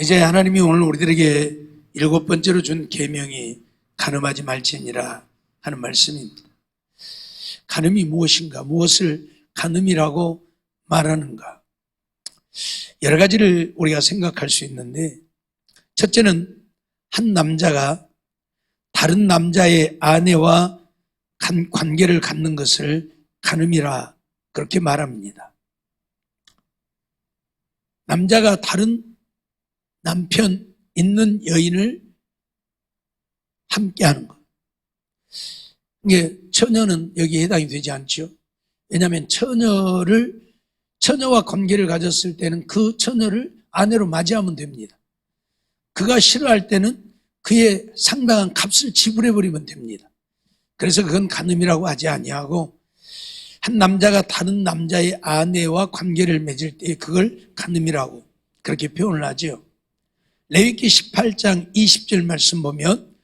이제 하나님이 오늘 우리들에게 7번째로 준 계명이 간음하지 말지니라 하는 말씀입니다. 간음이 무엇인가? 무엇을 간음이라고 말하는가? 여러 가지를 우리가 생각할 수 있는데, 첫째는 한 남자가 다른 남자의 아내와 관계를 갖는 것을 간음이라 그렇게 말합니다. 남자가 다른 남편 있는 여인을 함께하는 것. 이게 처녀는 여기에 해당이 되지 않죠. 왜냐하면 처녀와 관계를 가졌을 때는 그 처녀를 아내로 맞이하면 됩니다. 그가 싫어할 때는 그의 상당한 값을 지불해버리면 됩니다. 그래서 그건 간음이라고 하지 아니하고, 한 남자가 다른 남자의 아내와 관계를 맺을 때 그걸 간음이라고 그렇게 표현을 하죠. 레위기 18장 20절 말씀 보면,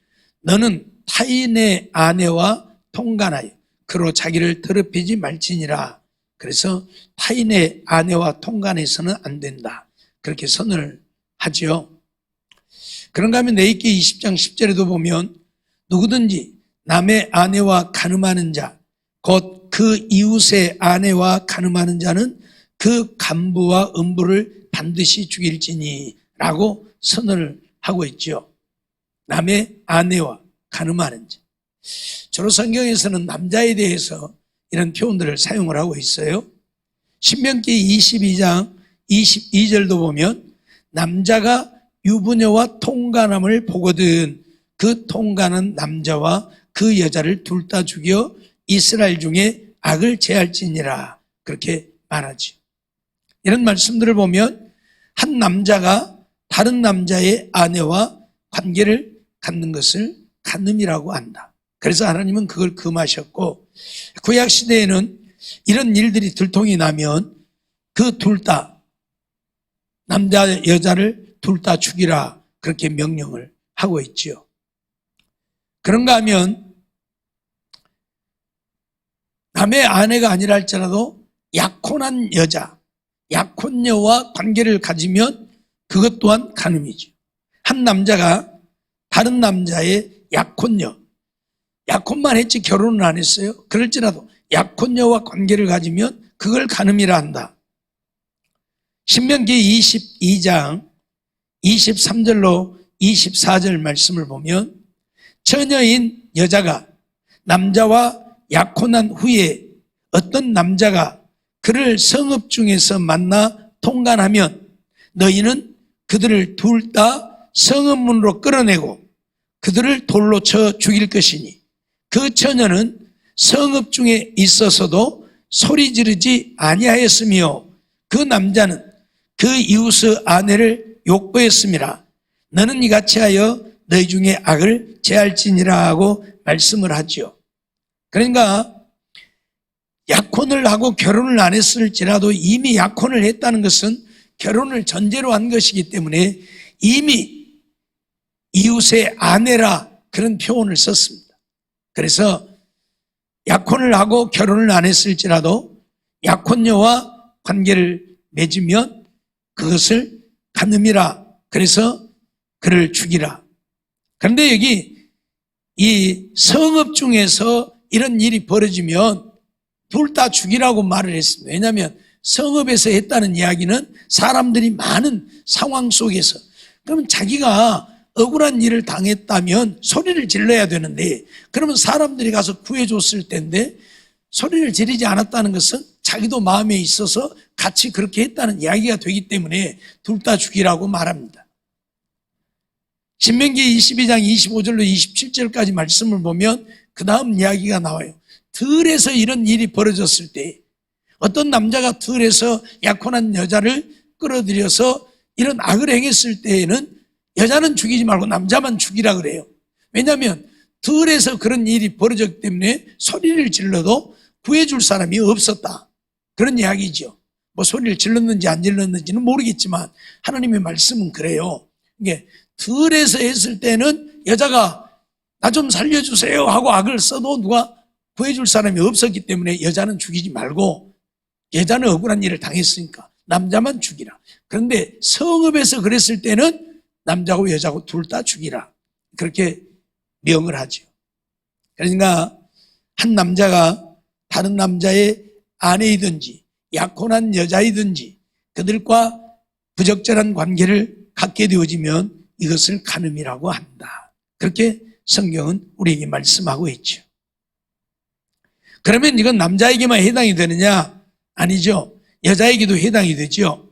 너는 타인의 아내와 통간하여 그로 자기를 더럽히지 말지니라. 그래서 타인의 아내와 통간해서는 안 된다, 그렇게 선언을 하죠. 그런가 하면 레위기 20장 10절에도 보면, 누구든지 남의 아내와 간음하는 자, 곧 그 이웃의 아내와 간음하는 자는 그 간부와 음부를 반드시 죽일지니 라고 선언을 하고 있죠. 남의 아내와 간음하는 자. 주로 성경에서는 남자에 대해서 이런 표현들을 사용을 하고 있어요. 신명기 22장 22절도 보면, 남자가 유부녀와 통간함을 보거든 그 통간한 남자와 그 여자를 둘 다 죽여 이스라엘 중에 악을 제할지니라, 그렇게 말하죠. 이런 말씀들을 보면 한 남자가 다른 남자의 아내와 관계를 갖는 것을 간음이라고 한다. 그래서 하나님은 그걸 금하셨고, 구약 시대에는 이런 일들이 들통이 나면 그 둘 다, 남자 여자를 둘 다 죽이라, 그렇게 명령을 하고 있지요. 그런가 하면 남의 아내가 아니라 할지라도 약혼한 여자, 약혼녀와 관계를 가지면 그것 또한 간음이죠. 한 남자가 다른 남자의 약혼녀, 약혼만 했지 결혼은 안 했어요. 그럴지라도 약혼녀와 관계를 가지면 그걸 간음이라 한다. 신명기 22장 23절로 24절 말씀을 보면, 처녀인 여자가 남자와 약혼한 후에 어떤 남자가 그를 성읍 중에서 만나 통간하면 너희는 그들을 둘 다 성읍문으로 끌어내고 그들을 돌로 쳐 죽일 것이니, 그 처녀는 성읍 중에 있어서도 소리 지르지 아니하였으며 그 남자는 그 이웃의 아내를 욕보했음이라. 너는 이같이 하여 너희 중에 악을 제할지니라 하고 말씀을 하지요. 그러니까 약혼을 하고 결혼을 안 했을지라도 이미 약혼을 했다는 것은 결혼을 전제로 한 것이기 때문에 이미 이웃의 아내라, 그런 표현을 썼습니다. 그래서 약혼을 하고 결혼을 안 했을지라도 약혼녀와 관계를 맺으면 그것을 간음이라, 그래서 그를 죽이라. 그런데 여기 이 성읍 중에서 이런 일이 벌어지면 둘 다 죽이라고 말을 했습니다. 왜냐하면 성읍에서 했다는 이야기는 사람들이 많은 상황 속에서, 그러면 자기가 억울한 일을 당했다면 소리를 질러야 되는데, 그러면 사람들이 가서 구해줬을 텐데 소리를 지르지 않았다는 것은 자기도 마음에 있어서 같이 그렇게 했다는 이야기가 되기 때문에 둘 다 죽이라고 말합니다. 신명기 22장 25절로 27절까지 말씀을 보면 그 다음 이야기가 나와요. 들에서 이런 일이 벌어졌을 때, 어떤 남자가 들에서 약혼한 여자를 끌어들여서 이런 악을 행했을 때에는 여자는 죽이지 말고 남자만 죽이라 그래요. 왜냐하면 들에서 그런 일이 벌어졌기 때문에 소리를 질러도 구해줄 사람이 없었다, 그런 이야기죠. 뭐 소리를 질렀는지 안 질렀는지는 모르겠지만 하나님의 말씀은 그래요. 이게 들에서 했을 때는 여자가 나 좀 살려주세요 하고 악을 써도 누가 구해줄 사람이 없었기 때문에 여자는 죽이지 말고, 여자는 억울한 일을 당했으니까 남자만 죽이라. 그런데 성읍에서 그랬을 때는 남자고 여자고 둘 다 죽이라. 그렇게 명을 하죠. 그러니까 한 남자가 다른 남자의 아내이든지 약혼한 여자이든지 그들과 부적절한 관계를 갖게 되어지면 이것을 간음이라고 한다. 그렇게 성경은 우리에게 말씀하고 있죠. 그러면 이건 남자에게만 해당이 되느냐? 아니죠. 여자에게도 해당이 되죠.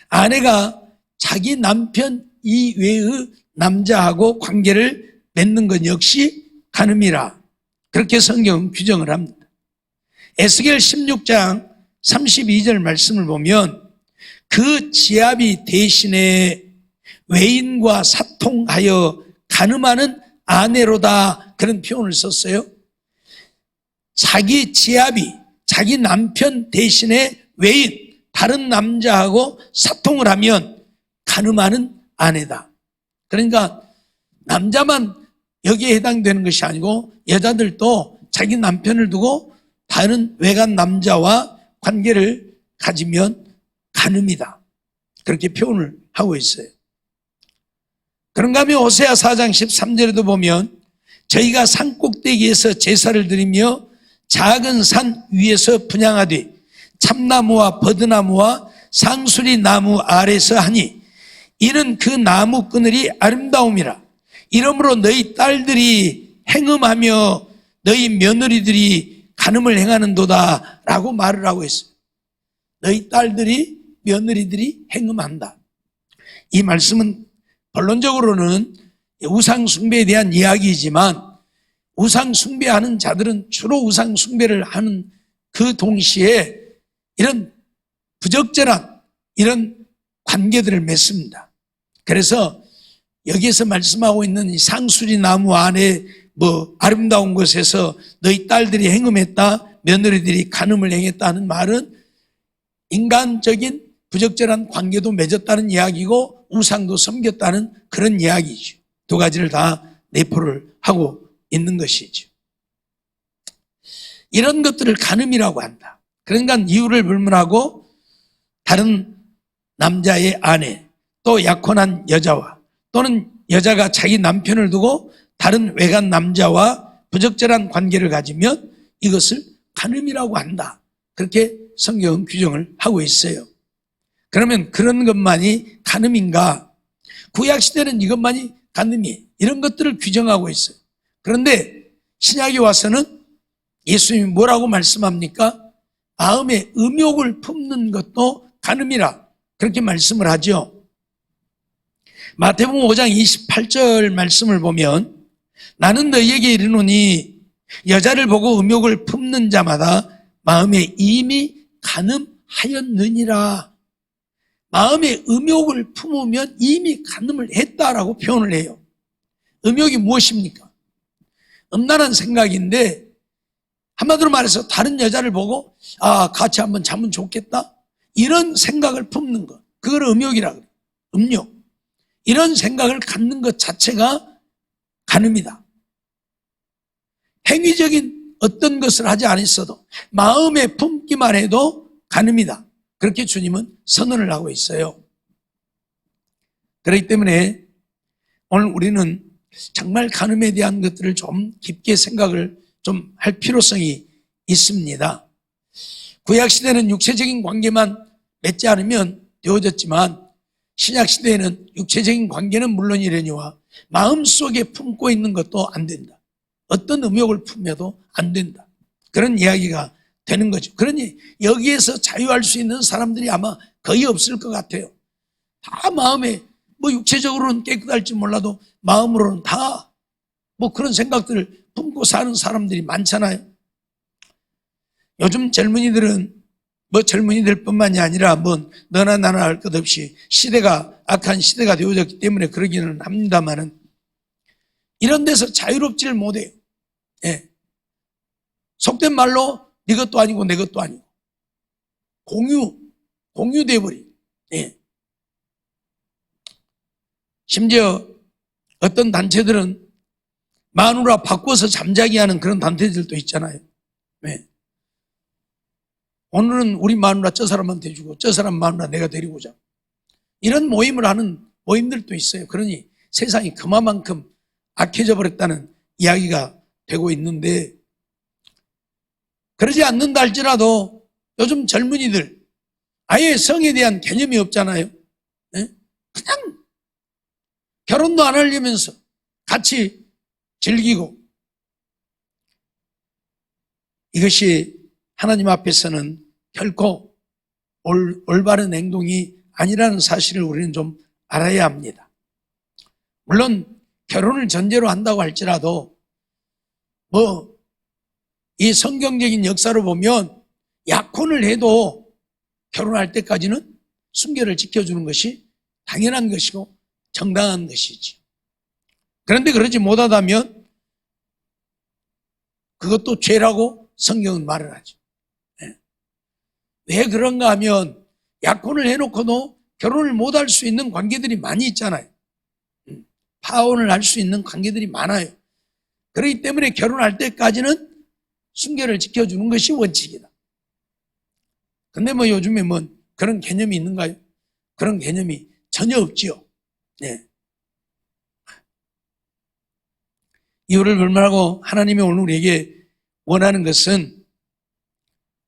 아내가 자기 남편 이외의 남자하고 관계를 맺는 것 역시 간음이라. 그렇게 성경은 규정을 합니다. 에스겔 16장 32절 말씀을 보면 그 지압이 대신에 외인과 사통하여 간음하는 아내로다. 그런 표현을 썼어요. 자기 지압이 자기 남편 대신에 외인 다른 남자하고 사통을 하면 간음하는 아내다. 그러니까 남자만 여기에 해당되는 것이 아니고 여자들도 자기 남편을 두고 다른 외간 남자와 관계를 가지면 간음이다. 그렇게 표현을 하고 있어요. 그런가 하면 호세아 4장 13절에도 보면 저희가 산꼭대기에서 제사를 드리며 작은 산 위에서 분향하되 참나무와 버드나무와 상수리 나무 아래서 하니 이는 그 나무 그늘이 아름다움이라. 이러므로 너희 딸들이 행음하며 너희 며느리들이 간음을 행하는도다 라고 말을 하고 있어요. 너희 딸들이 며느리들이 행음한다. 이 말씀은 본론적으로는 우상 숭배에 대한 이야기이지만 우상 숭배하는 자들은 주로 우상 숭배를 하는 그 동시에 이런 부적절한 이런 관계들을 맺습니다. 그래서 여기에서 말씀하고 있는 이 상수리 나무 안에 아름다운 곳에서 너희 딸들이 행음했다, 며느리들이 간음을 행했다는 말은 인간적인 부적절한 관계도 맺었다는 이야기고 우상도 섬겼다는 그런 이야기죠. 두 가지를 다 내포를 하고 있는 것이죠. 이런 것들을 간음이라고 한다. 그러니까 이유를 불문하고 다른 남자의 아내, 또 약혼한 여자와 또는 여자가 자기 남편을 두고 다른 외간 남자와 부적절한 관계를 가지면 이것을 간음이라고 한다. 그렇게 성경은 규정을 하고 있어요. 그러면 그런 것만이 간음인가? 구약시대는 이것만이 간음이에요. 이런 것들을 규정하고 있어요. 그런데 신약에 와서는 예수님이 뭐라고 말씀합니까? 마음에 음욕을 품는 것도 간음이라 그렇게 말씀을 하죠. 마태복음 5장 28절 말씀을 보면 나는 너희에게 이르노니 여자를 보고 음욕을 품는 자마다 마음에 이미 간음하였느니라. 마음에 음욕을 품으면 이미 간음을 했다라고 표현을 해요. 음욕이 무엇입니까? 음란한 생각인데 한마디로 말해서 다른 여자를 보고 같이 한번 자면 좋겠다 이런 생각을 품는 것, 그걸 음욕이라 그래요. 음욕. 이런 생각을 갖는 것 자체가 간음이다. 행위적인 어떤 것을 하지 않았어도 마음에 품기만 해도 간음이다. 그렇게 주님은 선언을 하고 있어요. 그렇기 때문에 오늘 우리는 정말 간음에 대한 것들을 좀 깊게 생각을 좀 할 필요성이 있습니다. 구약시대는 육체적인 관계만 맺지 않으면 되어졌지만 신약시대에는 육체적인 관계는 물론이려니와 마음속에 품고 있는 것도 안 된다. 어떤 음욕을 품어도 안 된다. 그런 이야기가 되는 거죠. 그러니 여기에서 자유할 수 있는 사람들이 아마 거의 없을 것 같아요. 다 마음에 육체적으로는 깨끗할지 몰라도 마음으로는 다 그런 생각들을 품고 사는 사람들이 많잖아요. 요즘 젊은이들은 젊은이들뿐만이 아니라 너나 나나 할 것 없이 시대가 악한 시대가 되어졌기 때문에 그러기는 합니다만은 이런 데서 자유롭지를 못해요. 예. 속된 말로 네 것도 아니고 내 것도 아니고 공유돼버려. 예. 심지어 어떤 단체들은 마누라 바꿔서 잠자기 하는 그런 단체들도 있잖아요. 네. 오늘은 우리 마누라 저 사람한테 주고 저 사람 마누라 내가 데리고 자. 이런 모임을 하는 모임들도 있어요. 그러니 세상이 그만큼 악해져 버렸다는 이야기가 되고 있는데, 그러지 않는다 할지라도 요즘 젊은이들 아예 성에 대한 개념이 없잖아요. 네? 그냥 결혼도 안 하려면서 같이 즐기고, 이것이 하나님 앞에서는 결코 올바른 행동이 아니라는 사실을 우리는 좀 알아야 합니다. 물론 결혼을 전제로 한다고 할지라도 이 성경적인 역사로 보면 약혼을 해도 결혼할 때까지는 순결을 지켜주는 것이 당연한 것이고 정당한 것이지. 그런데 그러지 못하다면 그것도 죄라고 성경은 말을 하죠. 왜 그런가 하면 약혼을 해놓고도 결혼을 못할 수 있는 관계들이 많이 있잖아요. 파혼을 할 수 있는 관계들이 많아요. 그렇기 때문에 결혼할 때까지는 순결을 지켜주는 것이 원칙이다. 근데 요즘에 그런 개념이 있는가요? 그런 개념이 전혀 없지요. 네. 이유를 불문하고 하나님이 오늘 우리에게 원하는 것은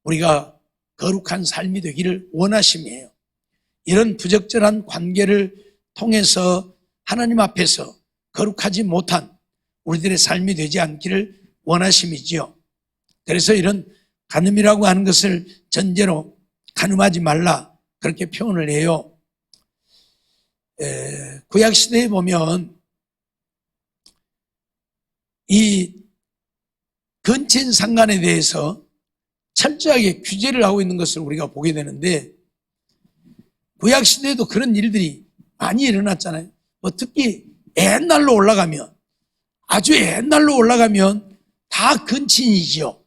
우리가 거룩한 삶이 되기를 원하심이에요. 이런 부적절한 관계를 통해서 하나님 앞에서 거룩하지 못한 우리들의 삶이 되지 않기를 원하심이지요. 그래서 이런 간음이라고 하는 것을 전제로 간음하지 말라, 그렇게 표현을 해요. 구약시대에 보면 이 근친 상간에 대해서 철저하게 규제를 하고 있는 것을 우리가 보게 되는데, 구약시대에도 그런 일들이 많이 일어났잖아요. 특히 옛날로 올라가면, 아주 옛날로 올라가면 다 근친이지요.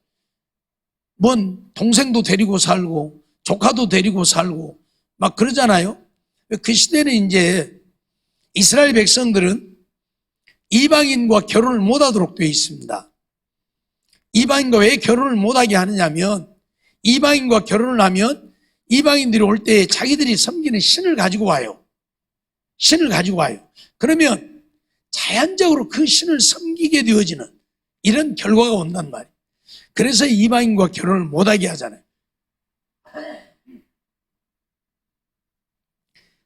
동생도 데리고 살고 조카도 데리고 살고 막 그러잖아요. 그 시대는 이제 이스라엘 백성들은 이방인과 결혼을 못하도록 되어 있습니다. 이방인과 왜 결혼을 못하게 하느냐면, 이방인과 결혼을 하면 이방인들이 올 때 자기들이 섬기는 신을 가지고 와요. 신을 가지고 와요. 그러면 자연적으로 그 신을 섬기게 되어지는 이런 결과가 온단 말이에요. 그래서 이방인과 결혼을 못하게 하잖아요.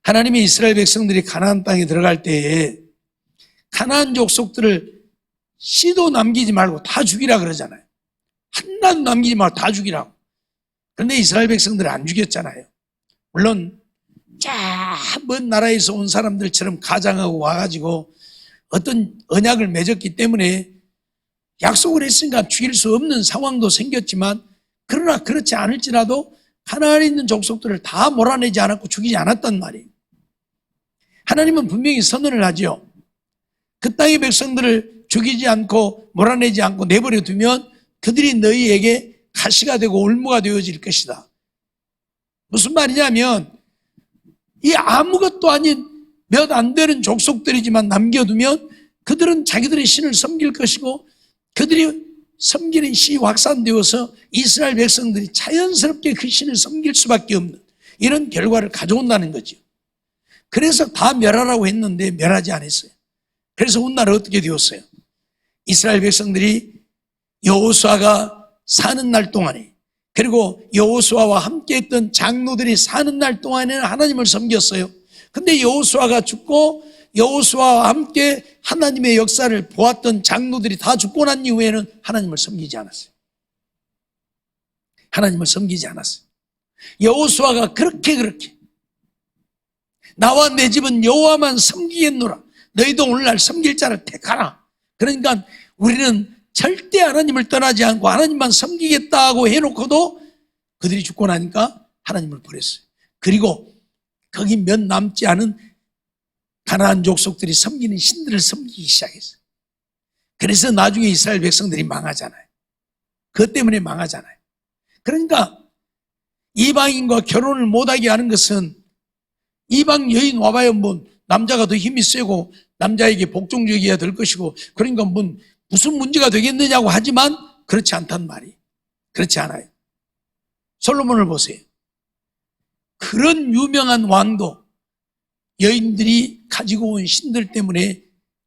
하나님이 이스라엘 백성들이 가나안 땅에 들어갈 때에 가나안 족속들을 씨도 남기지 말고 다 죽이라 그러잖아요. 하나도 남기지 말고 다 죽이라고. 그런데 이스라엘 백성들을 안 죽였잖아요. 물론 먼 나라에서 온 사람들처럼 가장하고 와가지고 어떤 언약을 맺었기 때문에 약속을 했으니까 죽일 수 없는 상황도 생겼지만, 그러나 그렇지 않을지라도 가나안에 있는 족속들을 다 몰아내지 않았고 죽이지 않았단 말이에요. 하나님은 분명히 선언을 하죠. 그 땅의 백성들을 죽이지 않고 몰아내지 않고 내버려 두면 그들이 너희에게 가시가 되고 올무가 되어질 것이다. 무슨 말이냐면, 이 아무것도 아닌 몇 안 되는 족속들이지만 남겨두면 그들은 자기들의 신을 섬길 것이고, 그들이 섬기는 신이 확산되어서 이스라엘 백성들이 자연스럽게 그 신을 섬길 수밖에 없는 이런 결과를 가져온다는 거죠. 그래서 다 멸하라고 했는데 멸하지 않았어요. 그래서 훗날 어떻게 되었어요? 이스라엘 백성들이 여호수아가 사는 날 동안에, 그리고 여호수아와 함께했던 장로들이 사는 날 동안에는 하나님을 섬겼어요. 근데 여호수아가 죽고 여호수아와 함께 하나님의 역사를 보았던 장로들이 다 죽고 난 이후에는 하나님을 섬기지 않았어요. 하나님을 섬기지 않았어요. 여호수아가 그렇게 나와 내 집은 여호와만 섬기겠노라, 너희도 오늘날 섬길 자를 택하라. 그러니까 우리는 절대 하나님을 떠나지 않고 하나님만 섬기겠다고 해놓고도 그들이 죽고 나니까 하나님을 버렸어요. 그리고 거기 몇 남지 않은 가나안 족속들이 섬기는 신들을 섬기기 시작했어요. 그래서 나중에 이스라엘 백성들이 망하잖아요. 그것 때문에 망하잖아요. 그러니까 이방인과 결혼을 못하게 하는 것은, 이방 여인 와봐야 남자가 더 힘이 세고 남자에게 복종적이어야 될 것이고, 그러니까 무슨 문제가 되겠느냐고 하지만 그렇지 않단 말이에요. 그렇지 않아요. 솔로몬을 보세요. 그런 유명한 왕도 여인들이 가지고 온 신들 때문에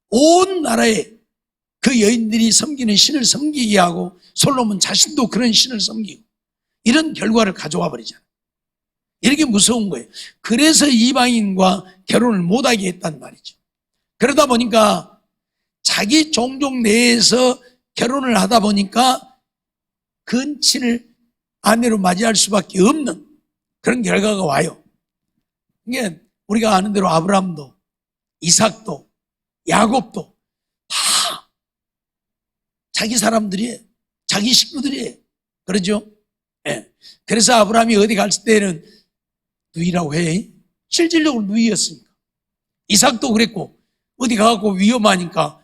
온 나라에 그 여인들이 섬기는 신을 섬기게 하고 솔로몬 자신도 그런 신을 섬기고 이런 결과를 가져와 버리잖아요. 이렇게 무서운 거예요. 그래서 이방인과 결혼을 못하게 했단 말이죠. 그러다 보니까 자기 종족 내에서 결혼을 하다 보니까 근친을 아내로 맞이할 수밖에 없는 그런 결과가 와요. 이게 우리가 아는 대로 아브라함도 이삭도 야곱도 다 자기 사람들이에요. 자기 식구들이에요. 그러죠? 네. 그래서 아브라함이 어디 갈 때는 누이라고 해. 실질적으로 누이였으니까. 이삭도 그랬고 어디 가갖고 위험하니까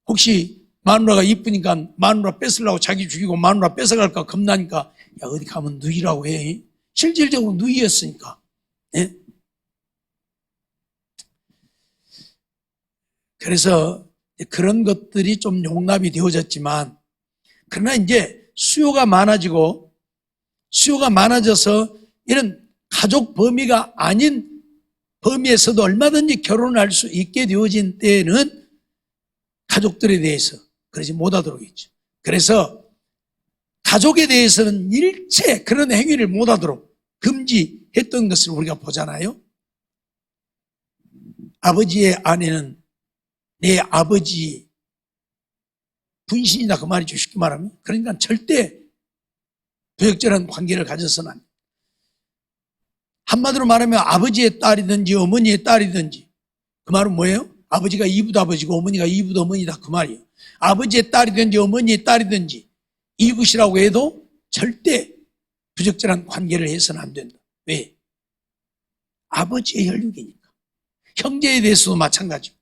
혹시 마누라가 이쁘니까 마누라 뺏으려고 자기 죽이고 마누라 뺏어갈까 겁나니까 야 어디 가면 누이라고 해. 실질적으로 누이였으니까. 네? 그래서 그런 것들이 좀 용납이 되어졌지만 그러나 이제 수요가 많아져서 이런 가족 범위가 아닌 범위에서도 얼마든지 결혼할 수 있게 되어진 때에는 가족들에 대해서 그러지 못하도록 했죠. 그래서 가족에 대해서는 일체 그런 행위를 못하도록 금지했던 것을 우리가 보잖아요. 아버지의 아내는 내 아버지 분신이다 그 말이죠. 쉽게 말하면. 그러니까 절대 부적절한 관계를 가져서는 안 돼요. 한마디로 말하면 아버지의 딸이든지 어머니의 딸이든지 그 말은 뭐예요? 아버지가 이붓 아버지고 어머니가 이붓 어머니다 그 말이에요. 아버지의 딸이든지 어머니의 딸이든지 이붓이라고 해도 절대 부적절한 관계를 해서는 안 된다. 왜? 아버지의 혈육이니까. 형제에 대해서도 마찬가지고.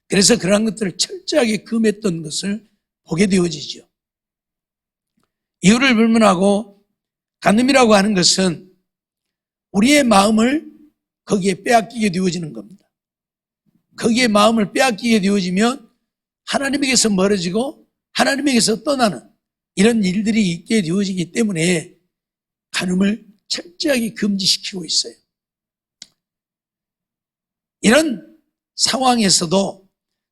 그래서 그러한 것들을 철저하게 금했던 것을 보게 되어지죠. 이유를 불문하고 간음이라고 하는 것은 우리의 마음을 거기에 빼앗기게 되어지는 겁니다. 거기에 마음을 빼앗기게 되어지면 하나님에게서 멀어지고 하나님에게서 떠나는 이런 일들이 있게 되어지기 때문에 간음을 철저하게 금지시키고 있어요. 이런 상황에서도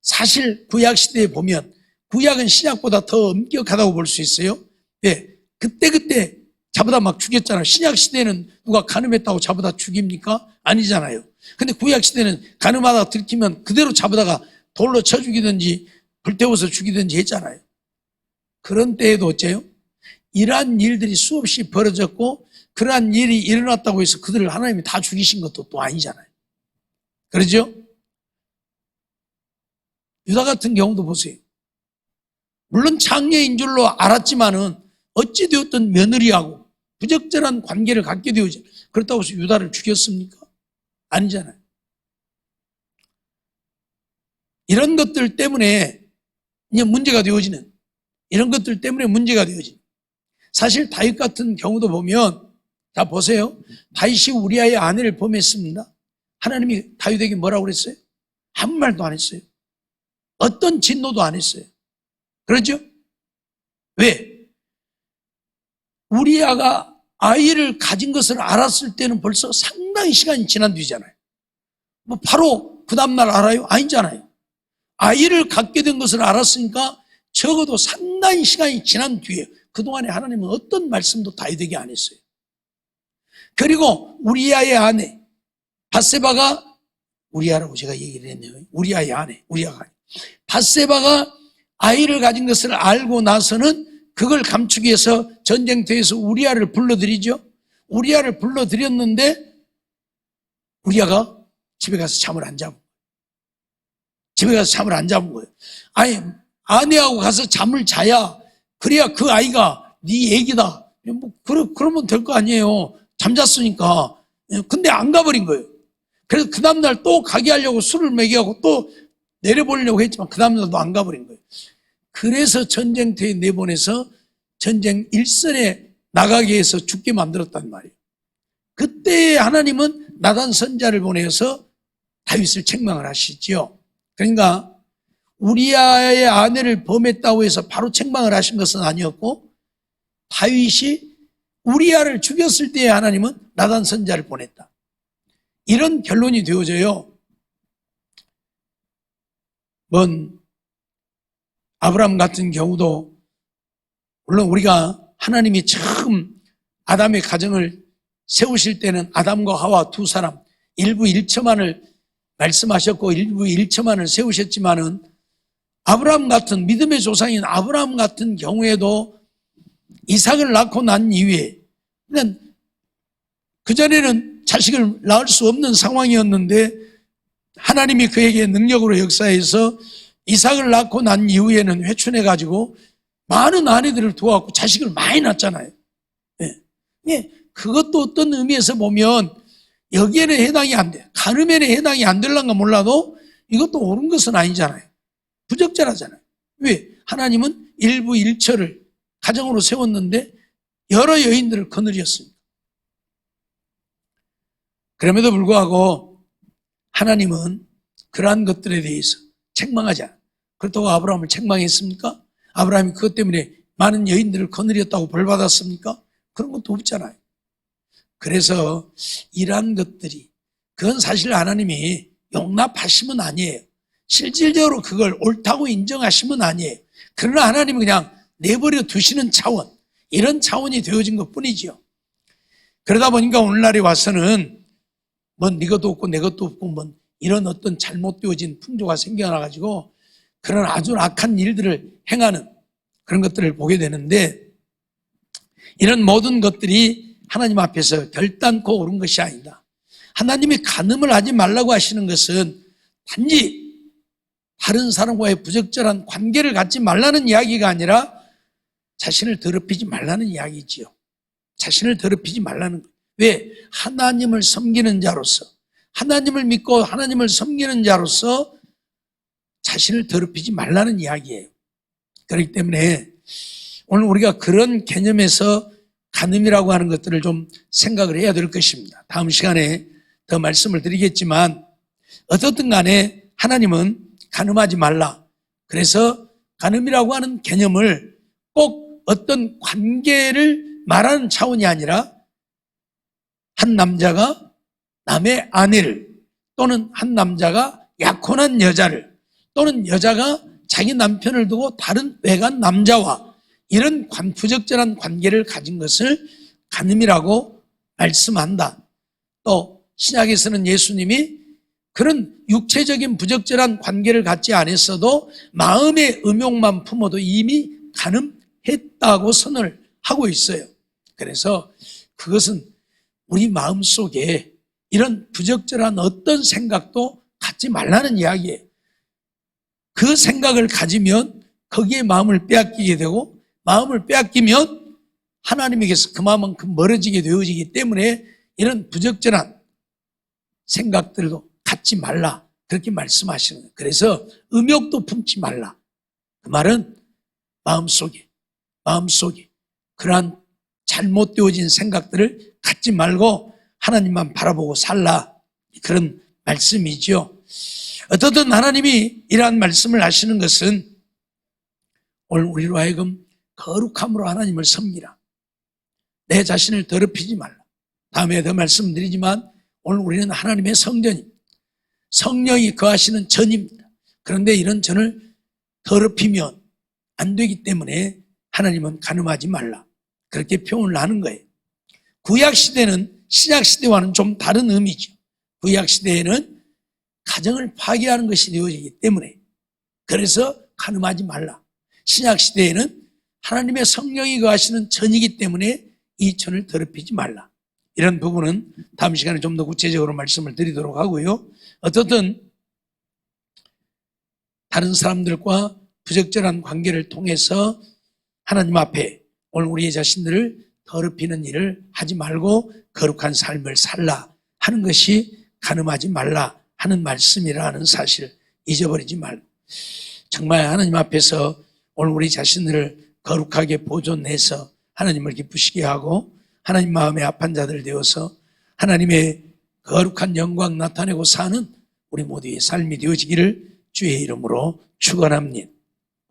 사실 구약시대에 보면 구약은 신약보다 더 엄격하다고 볼 수 있어요. 예, 그때 잡아다 막 죽였잖아요. 신약시대는 누가 간음했다고 잡아다 죽입니까? 아니잖아요. 근데 구약시대는 간음하다가 들키면 그대로 잡아다가 돌로 쳐 죽이든지 불태워서 죽이든지 했잖아요. 그런 때에도 어째요? 이러한 일들이 수없이 벌어졌고 그러한 일이 일어났다고 해서 그들을 하나님이 다 죽이신 것도 또 아니잖아요. 그러죠? 유다 같은 경우도 보세요. 물론 장녀인 줄로 알았지만은 어찌되었든 며느리하고 부적절한 관계를 갖게 되어져. 그렇다고 해서 유다를 죽였습니까? 아니잖아요. 이런 것들 때문에 이제 문제가 되어지는, 이런 것들 때문에 문제가 되어지는. 사실 다윗 같은 경우도 보면, 자 보세요. 다윗이 우리아의 아내를 범했습니다. 하나님이 다윗에게 뭐라고 그랬어요? 아무 말도 안 했어요. 어떤 진노도 안 했어요. 그렇죠? 왜? 우리아가 아이를 가진 것을 알았을 때는 벌써 상당히 시간이 지난 뒤잖아요. 뭐 바로 그 다음날 알아요? 아니잖아요. 아이를 갖게 된 것을 알았으니까 적어도 상당히 시간이 지난 뒤에 그동안에 하나님은 어떤 말씀도 다윗에게 안 했어요. 그리고 우리아의 아내 밧세바가, 우리아라고 제가 얘기를 했네요. 우리아의 아내, 우리아가 아니. 밧세바가 아이를 가진 것을 알고 나서는 그걸 감추기 위해서 전쟁터에서 우리아를 불러들이죠. 우리아를 불러들였는데 우리아가 집에 가서 잠을 안 자고, 집에 가서 잠을 안 잡은 거예요. 아니, 아내하고 가서 잠을 자야 그래야 그 아이가 네 애기다. 뭐 그러면 될 거 아니에요. 잠잤으니까. 근데 안 가버린 거예요. 그래서 그 다음날 또 가게 하려고 술을 먹이고 또 내려보려고 했지만 그 다음날도 안 가버린 거예요. 그래서 전쟁터에 내보내서 전쟁 일선에 나가게 해서 죽게 만들었단 말이에요. 그때 하나님은 나단 선자를 보내서 다윗을 책망을 하시죠. 그러니까 우리아의 아내를 범했다고 해서 바로 책망을 하신 것은 아니었고, 다윗이 우리아를 죽였을 때에 하나님은 나단 선자를 보냈다. 이런 결론이 되어져요. 아브라함 같은 경우도 물론 우리가 하나님이 처음 아담의 가정을 세우실 때는 아담과 하와 두 사람 일부 일처만을 말씀하셨고 일부 일처만을 세우셨지만은 아브라함 같은 믿음의 조상인 아브라함 같은 경우에도 이삭을 낳고 난 이후에 그전에는 자식을 낳을 수 없는 상황이었는데 하나님이 그에게 능력으로 역사해서 이삭을 낳고 난 이후에는 회춘해가지고 많은 아내들을 두어갖고 자식을 많이 낳잖아요. 예. 그것도 어떤 의미에서 보면 여기에는 해당이 안 돼. 가늠에는 해당이 안 될란가 몰라도 이것도 옳은 것은 아니잖아요. 부적절하잖아요. 왜? 하나님은 일부 일처를 가정으로 세웠는데 여러 여인들을 거느렸습니다. 그럼에도 불구하고 하나님은 그러한 것들에 대해서 책망하지 않아요. 그렇다고 아브라함을 책망했습니까? 아브라함이 그것 때문에 많은 여인들을 거느렸다고 벌 받았습니까? 그런 것도 없잖아요. 그래서 이러한 것들이 그건 사실 하나님이 용납하시면 아니에요. 실질적으로 그걸 옳다고 인정하시면 아니에요. 그러나 하나님은 그냥 내버려 두시는 차원, 이런 차원이 되어진 것 뿐이지요. 그러다 보니까 오늘날에 와서는 네 것도 없고 내 것도 없고 이런 어떤 잘못되어진 풍조가 생겨나가지고 그런 아주 악한 일들을 행하는 그런 것들을 보게 되는데 이런 모든 것들이 하나님 앞에서 결단코 옳은 것이 아니다. 하나님이 간음을 하지 말라고 하시는 것은 단지 다른 사람과의 부적절한 관계를 갖지 말라는 이야기가 아니라 자신을 더럽히지 말라는 이야기지요. 자신을 더럽히지 말라는 거예요. 왜? 하나님을 섬기는 자로서, 하나님을 믿고 하나님을 섬기는 자로서 자신을 더럽히지 말라는 이야기예요. 그렇기 때문에 오늘 우리가 그런 개념에서 간음이라고 하는 것들을 좀 생각을 해야 될 것입니다. 다음 시간에 더 말씀을 드리겠지만 어떻든 간에 하나님은 간음하지 말라. 그래서 간음이라고 하는 개념을 꼭 어떤 관계를 말하는 차원이 아니라 한 남자가 남의 아내를 또는 한 남자가 약혼한 여자를 또는 여자가 자기 남편을 두고 다른 외간 남자와 이런 부적절한 관계를 가진 것을 간음이라고 말씀한다. 또 신약에서는 예수님이 그런 육체적인 부적절한 관계를 갖지 않았어도 마음의 음욕만 품어도 이미 간음했다고 선언을 하고 있어요. 그래서 그것은 우리 마음속에 이런 부적절한 어떤 생각도 갖지 말라는 이야기예요. 그 생각을 가지면 거기에 마음을 빼앗기게 되고 마음을 빼앗기면 하나님에게서 그만큼 멀어지게 되어지기 때문에 이런 부적절한 생각들도 갖지 말라 그렇게 말씀하시는 거예요. 그래서 음욕도 품지 말라. 그 말은 마음속에 그러한 잘못되어진 생각들을 갖지 말고 하나님만 바라보고 살라 그런 말씀이죠. 어떻든 하나님이 이러한 말씀을 하시는 것은 오늘 우리로 하여금 거룩함으로 하나님을 섬기라. 내 자신을 더럽히지 말라. 다음에 더 말씀드리지만 오늘 우리는 하나님의 성전입니다. 성령이 거하시는 전입니다. 그런데 이런 전을 더럽히면 안 되기 때문에 하나님은 간음하지 말라. 그렇게 표현을 하는 거예요. 구약시대는 신약시대와는 좀 다른 의미죠. 구약시대에는 가정을 파괴하는 것이 되어지기 때문에 그래서 간음하지 말라. 신약시대에는 하나님의 성령이 거하시는 전이기 때문에 이 전을 더럽히지 말라. 이런 부분은 다음 시간에 좀 더 구체적으로 말씀을 드리도록 하고요. 어떻든 다른 사람들과 부적절한 관계를 통해서 하나님 앞에 오늘 우리의 자신들을 더럽히는 일을 하지 말고 거룩한 삶을 살라 하는 것이 간음하지 말라 하는 말씀이라는 사실 잊어버리지 말고 정말 하나님 앞에서 오늘 우리 자신들을 거룩하게 보존해서 하나님을 기쁘시게 하고 하나님 마음에 합한 자들 되어서 하나님의 거룩한 영광 나타내고 사는 우리 모두의 삶이 되어지기를 주의 이름으로 축원합니다.